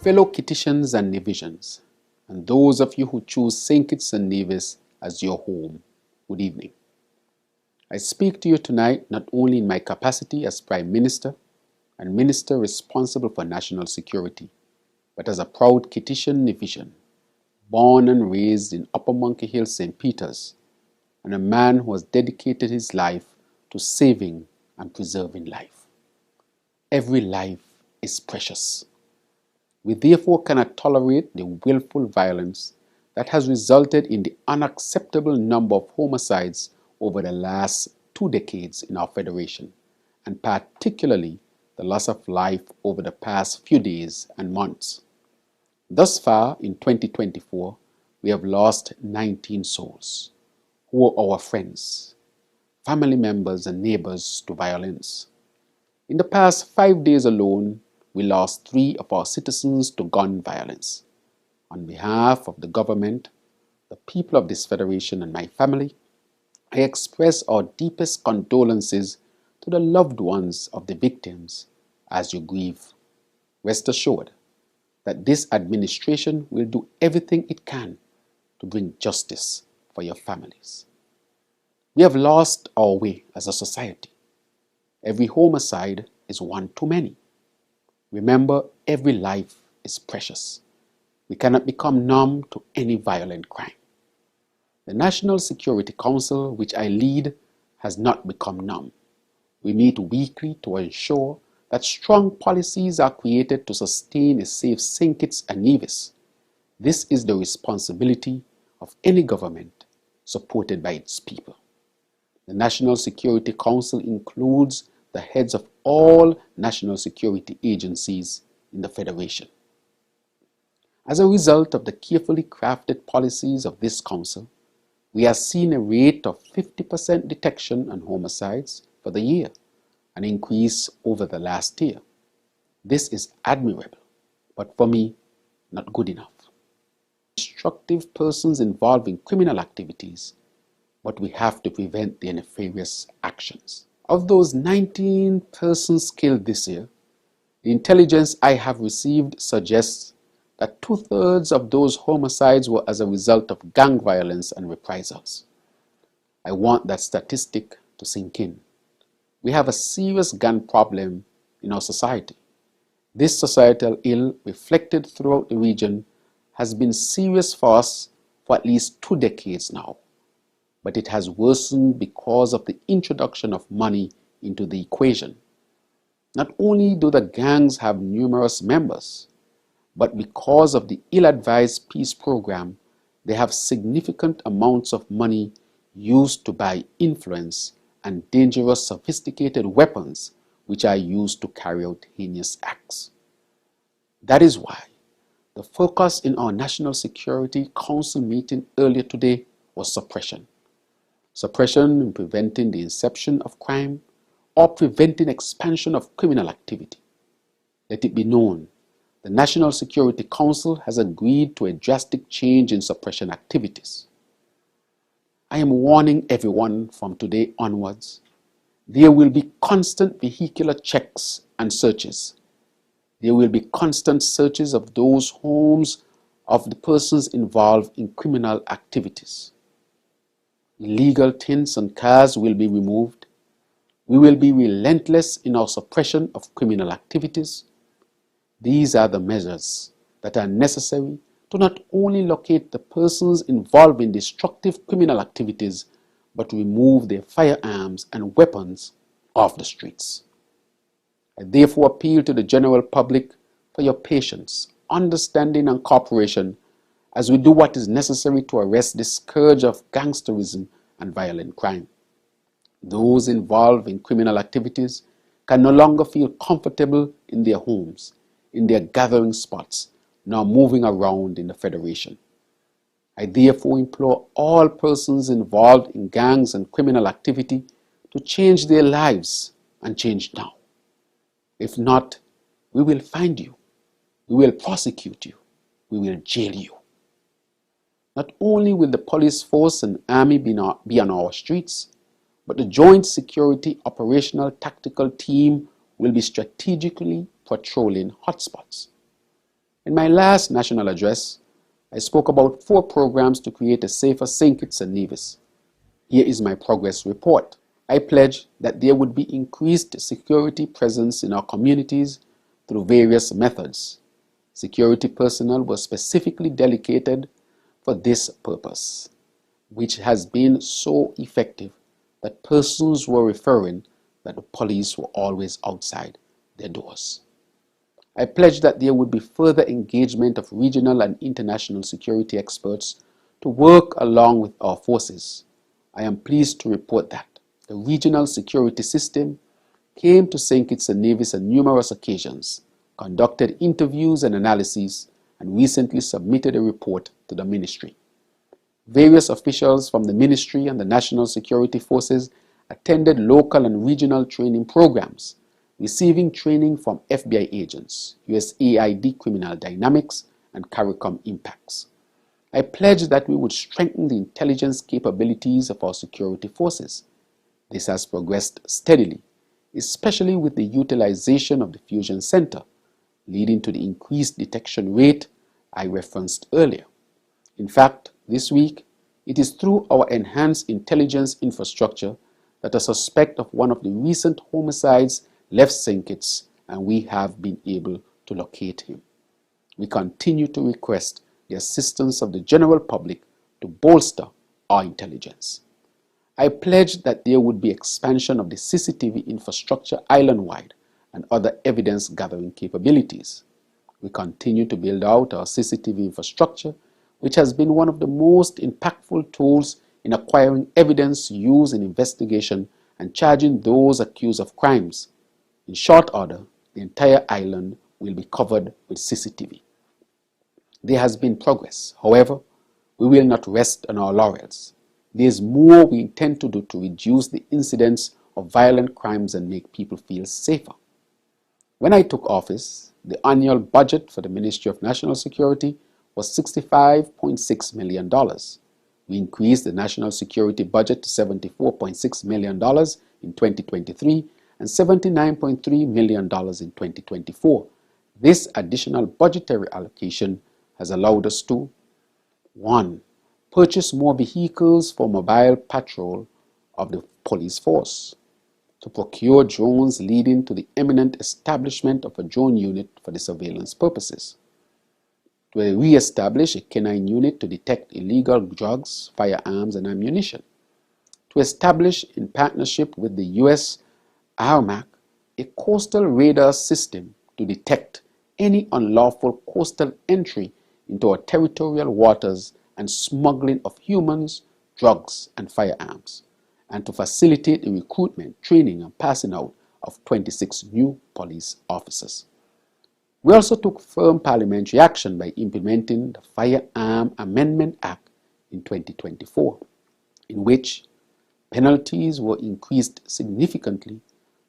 Fellow Kittitians and Nevisians, and those of you who choose St. Kitts and Nevis as your home, good evening. I speak to you tonight not only in my capacity as Prime Minister and Minister responsible for national security, but as a proud Kittitian Nevisian, born and raised in Upper Monkey Hill, St. Peter's, and a man who has dedicated his life to saving and preserving life. Every life is precious. We therefore cannot tolerate the willful violence that has resulted in the unacceptable number of homicides over the last 2 decades in our federation, and particularly the loss of life over the past few days and months. Thus far, in 2024, we have lost 19 souls who are our friends, family members, and neighbors to violence. In the past 5 days alone, we lost 3 of our citizens to gun violence. On behalf of the government, the people of this federation, and my family, I express our deepest condolences to the loved ones of the victims as you grieve. Rest assured that this administration will do everything it can to bring justice for your families. We have lost our way as a society. Every homicide is one too many. Remember, every life is precious. We cannot become numb to any violent crime. The National Security Council, which I lead, has not become numb. We meet weekly to ensure that strong policies are created to sustain a safe St. Kitts and Nevis. This is the responsibility of any government supported by its people. The National Security Council includes the heads of all national security agencies in the Federation. As a result of the carefully crafted policies of this council, we have seen a rate of 50% detection on homicides for the year, an increase over the last year. This is admirable, but for me, not good enough. Destructive persons involved in criminal activities, but we have to prevent their nefarious actions. Of those 19 persons killed this year, the intelligence I have received suggests that 2/3 of those homicides were as a result of gang violence and reprisals. I want that statistic to sink in. We have a serious gun problem in our society. This societal ill, reflected throughout the region, has been serious for us for at least 2 decades now. But it has worsened because of the introduction of money into the equation. Not only do the gangs have numerous members, but because of the ill-advised peace program, they have significant amounts of money used to buy influence and dangerous sophisticated weapons which are used to carry out heinous acts. That is why the focus in our National Security Council meeting earlier today was suppression. Suppression in preventing the inception of crime or preventing expansion of criminal activity. Let it be known, the National Security Council has agreed to a drastic change in suppression activities. I am warning everyone from today onwards, there will be constant vehicular checks and searches. There will be constant searches of those homes of the persons involved in criminal activities. Illegal tints on cars will be removed. We will be relentless in our suppression of criminal activities. These are the measures that are necessary to not only locate the persons involved in destructive criminal activities, but remove their firearms and weapons off the streets. I therefore appeal to the general public for your patience, understanding, and cooperation as we do what is necessary to arrest this scourge of gangsterism and violent crime. Those involved in criminal activities can no longer feel comfortable in their homes, in their gathering spots, nor moving around in the Federation. I therefore implore all persons involved in gangs and criminal activity to change their lives and change now. If not, we will find you, we will prosecute you, we will jail you. Not only will the police force and army be on our streets, but the Joint Security Operational Tactical Team will be strategically patrolling hotspots. In my last national address, I spoke about 4 programs to create a safer St. Kitts and Nevis. Here is my progress report. I pledged that there would be increased security presence in our communities through various methods. Security personnel were specifically dedicated for this purpose, which has been so effective that persons were referring that the police were always outside their doors. I pledged that there would be further engagement of regional and international security experts to work along with our forces. I am pleased to report that the regional security system came to St. Kitts and Nevis on numerous occasions, conducted interviews and analyses, and recently submitted a report to the ministry. Various officials from the ministry and the national security forces attended local and regional training programs, receiving training from FBI agents, USAID Criminal Dynamics, and CARICOM Impacts. I pledged that we would strengthen the intelligence capabilities of our security forces. This has progressed steadily, especially with the utilization of the Fusion Center, leading to the increased detection rate I referenced earlier. In fact, this week, it is through our enhanced intelligence infrastructure that a suspect of one of the recent homicides left St. Kitts, and we have been able to locate him. We continue to request the assistance of the general public to bolster our intelligence. I pledged that there would be expansion of the CCTV infrastructure island-wide and other evidence-gathering capabilities. We continue to build out our CCTV infrastructure, which has been one of the most impactful tools in acquiring evidence used in investigation and charging those accused of crimes. In short order, the entire island will be covered with CCTV. There has been progress. However, we will not rest on our laurels. There is more we intend to do to reduce the incidence of violent crimes and make people feel safer. When I took office, the annual budget for the Ministry of National Security was $65.6 million. We increased the national security budget to $74.6 million in 2023 and $79.3 million in 2024. This additional budgetary allocation has allowed us to 1. Purchase more vehicles for mobile patrol of the police force, to procure drones leading to the imminent establishment of a drone unit for the surveillance purposes, to re-establish a canine unit to detect illegal drugs, firearms, and ammunition, to establish in partnership with the U.S. RMAC a coastal radar system to detect any unlawful coastal entry into our territorial waters and smuggling of humans, drugs, and firearms, and to facilitate the recruitment, training, and passing out of 26 new police officers. We also took firm parliamentary action by implementing the Firearm Amendment Act in 2024, in which penalties were increased significantly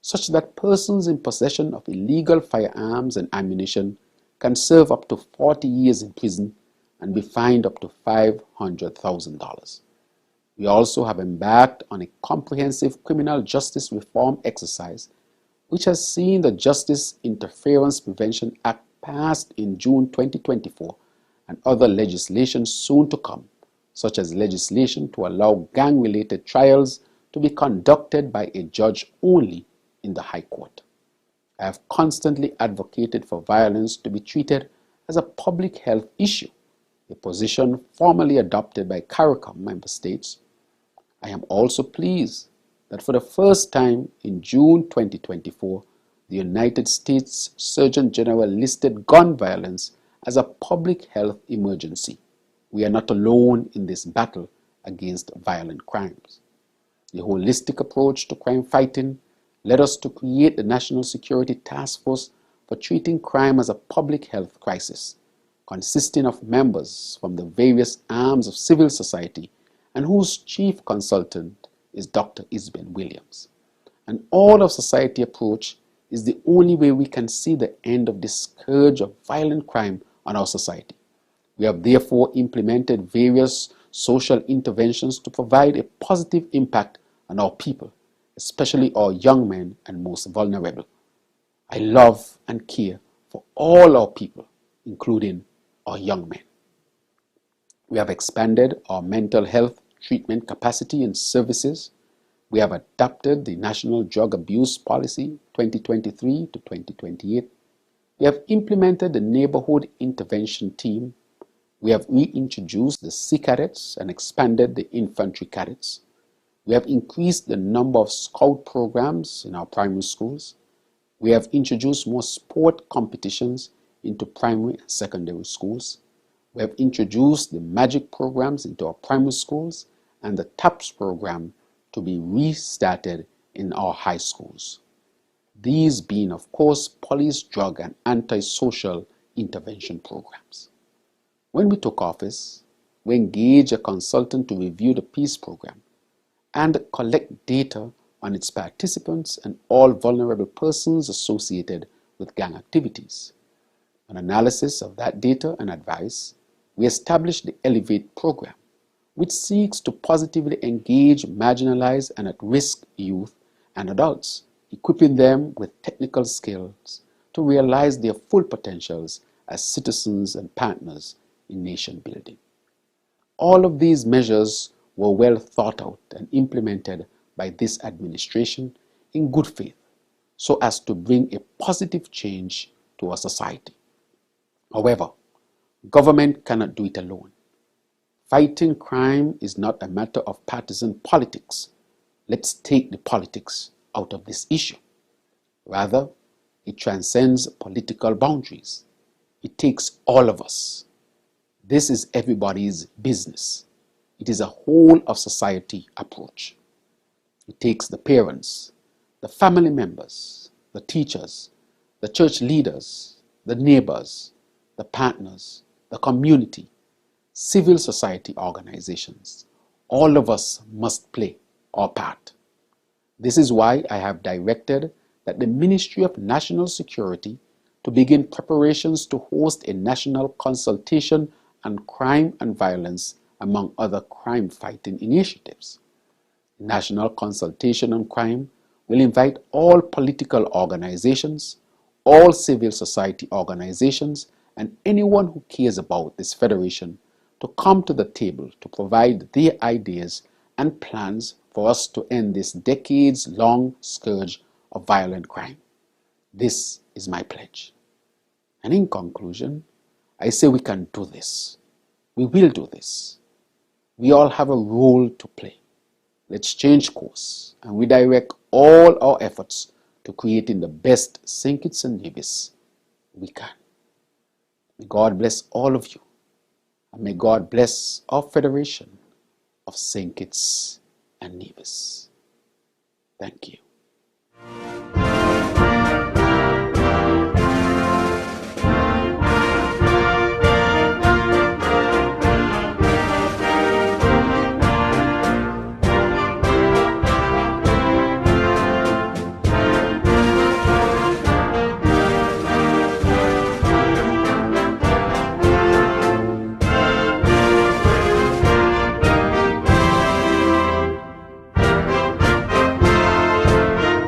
such that persons in possession of illegal firearms and ammunition can serve up to 40 years in prison and be fined up to $500,000. We also have embarked on a comprehensive criminal justice reform exercise, which has seen the Justice Interference Prevention Act passed in June 2024 and other legislation soon to come, such as legislation to allow gang-related trials to be conducted by a judge only in the High Court. I have constantly advocated for violence to be treated as a public health issue, a position formally adopted by CARICOM member states. I am also pleased that for the first time in June 2024, the United States Surgeon General listed gun violence as a public health emergency. We are not alone in this battle against violent crimes. The holistic approach to crime fighting led us to create the National Security Task Force for treating crime as a public health crisis, consisting of members from the various arms of civil society and whose chief consultant is Dr. Isabel Williams. An all-of-society approach is the only way we can see the end of this scourge of violent crime on our society. We have therefore implemented various social interventions to provide a positive impact on our people, especially our young men and most vulnerable. I love and care for all our people, including our young men. We have expanded our mental health treatment capacity and services. We have adopted the National Drug Abuse Policy 2023 to 2028. We have implemented the Neighborhood Intervention Team. We have reintroduced the Sea Cadets and expanded the Infantry Cadets. We have increased the number of Scout programs in our primary schools. We have introduced more sport competitions into primary and secondary schools. We have introduced the Magic programs into our primary schools and the TAPS program to be restarted in our high schools. These being, of course, police, drug, and antisocial intervention programs. When we took office, we engaged a consultant to review the peace program and collect data on its participants and all vulnerable persons associated with gang activities. On analysis of that data and advice, we established the Elevate program, which seeks to positively engage marginalized and at-risk youth and adults, equipping them with technical skills to realize their full potentials as citizens and partners in nation building. All of these measures were well thought out and implemented by this administration in good faith, so as to bring a positive change to our society. However, government cannot do it alone. Fighting crime is not a matter of partisan politics. Let's take the politics out of this issue. Rather, it transcends political boundaries. It takes all of us. This is everybody's business. It is a whole of society approach. It takes the parents, the family members, the teachers, the church leaders, the neighbors, the partners, the community, civil society organizations. All of us must play our part. This is why I have directed that the Ministry of National Security to begin preparations to host a national consultation on crime and violence, among other crime-fighting initiatives. The National Consultation on Crime will invite all political organizations, all civil society organizations, and anyone who cares about this federation to come to the table to provide their ideas and plans for us to end this decades-long scourge of violent crime. This is my pledge. And in conclusion, I say we can do this. We will do this. We all have a role to play. Let's change course and redirect all our efforts to creating the best St. Kitts and Nevis we can. May God bless all of you, and may God bless our Federation of St. Kitts and Nevis. Thank you.